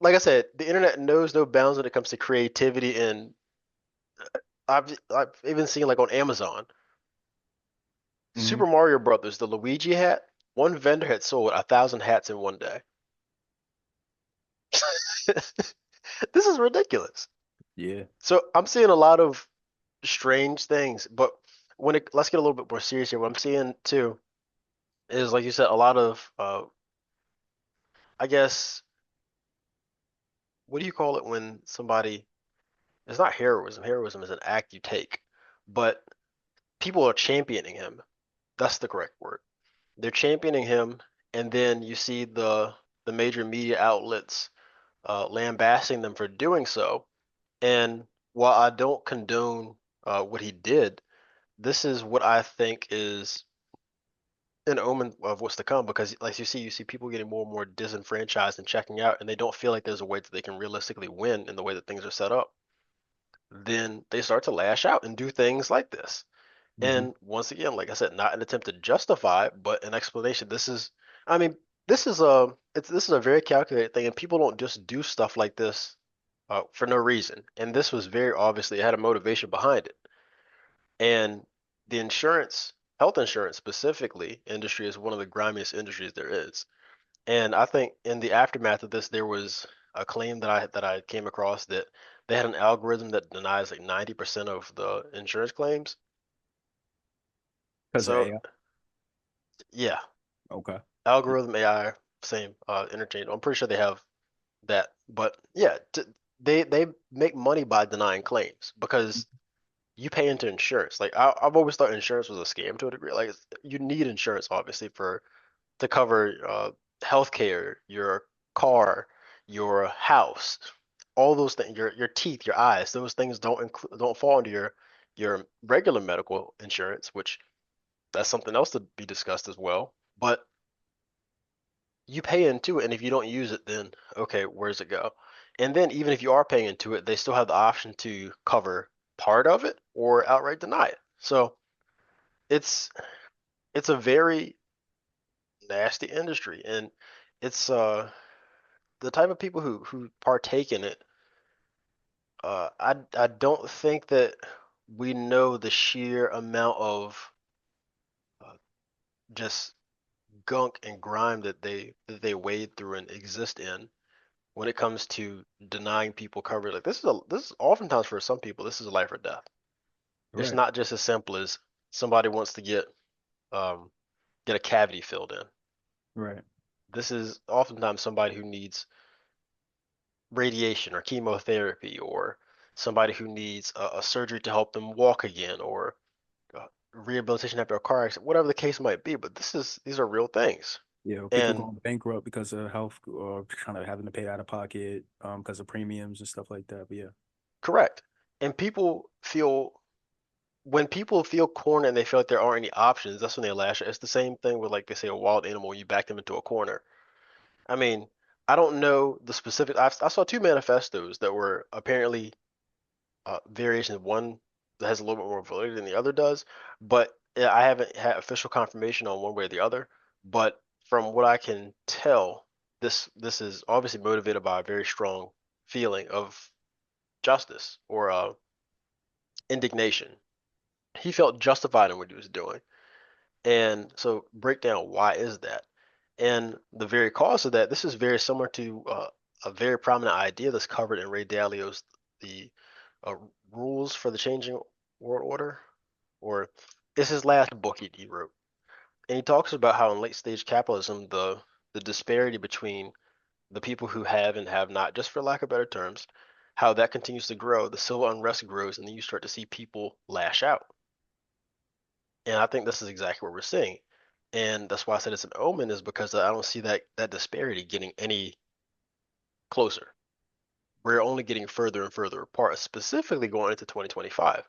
like I said, the internet knows no bounds when it comes to creativity, and I've even seen like on Amazon, Hmm. Super Mario Brothers, the Luigi hat, one vendor had sold 1,000 hats in one day. This is ridiculous. Yeah. So I'm seeing a lot of strange things, but let's get a little bit more serious here. What I'm seeing too is, like you said, a lot of I guess, what do you call it when somebody, it's not heroism. Heroism is an act you take, but people are championing him. That's the correct word. They're championing him, and then you see the major media outlets lambasting them for doing so. And while I don't condone what he did, this is what I think is an omen of what's to come, because like you see people getting more and more disenfranchised and checking out, and they don't feel like there's a way that they can realistically win in the way that things are set up. Then they start to lash out and do things like this. Hmm. And once again, like I said, not an attempt to justify, but an explanation. I mean, this is a very calculated thing, and people don't just do stuff like this for no reason. And this was very obviously, it had a motivation behind it. And the health insurance specifically, industry is one of the grimiest industries there is. And I think in the aftermath of this, there was a claim that I came across that they had an algorithm that denies like 90% of the insurance claims. Because of So AI. yeah, Okay. algorithm AI, same interchange. I'm pretty sure they have that, but yeah, they make money by denying claims because you pay into insurance. Like I've always thought insurance was a scam to a degree. Like you need insurance obviously for to cover healthcare, your car, your house, all those things, your teeth, your eyes. Those things don't fall into your regular medical insurance, which that's something else to be discussed as well. But you pay into it, and if you don't use it, then okay, where's it go? And then even if you are paying into it, they still have the option to cover part of it or outright deny it. So it's it's a very nasty industry, and it's the type of people who partake in it. I don't think that we know the sheer amount of uh, just gunk and grime that they wade through and exist in when it comes to denying people coverage. Like this is oftentimes for some people, this is life or death. It's Right. not just as simple as somebody wants to um get a cavity filled in. Right. This is oftentimes somebody who needs radiation or chemotherapy, or somebody who needs a surgery to help them walk again, or rehabilitation after a car accident, whatever the case might be. But these are real things. Yeah. People And going bankrupt because of health or kind of having to pay out of pocket because of premiums and stuff like that. But yeah. correct. And when people feel cornered and they feel like there aren't any options, that's when they lash out. It's the same thing with, like they say, a wild animal, you back them into a corner. I mean, I don't know the specific. I saw two manifestos that were apparently variations. One that has a little bit more validity than the other does, but yeah, I haven't had official confirmation on one way or the other. But from what I can tell, this is obviously motivated by a very strong feeling of justice or indignation. He felt justified in what he was doing. And so break down, why is that? And the very cause of that, this is very similar to a very prominent idea that's covered in Ray Dalio's the uh, rules for the changing world order, or it's his last book he wrote. And he talks about how in late stage capitalism, the disparity between the people who have and have not, just for lack of better terms, how that continues to grow, the civil unrest grows, and then you start to see people lash out. And I think this is exactly what we're seeing. And that's why I said it's an omen, is because I don't see that disparity getting any closer. We're only getting further and further apart, specifically going into 2025.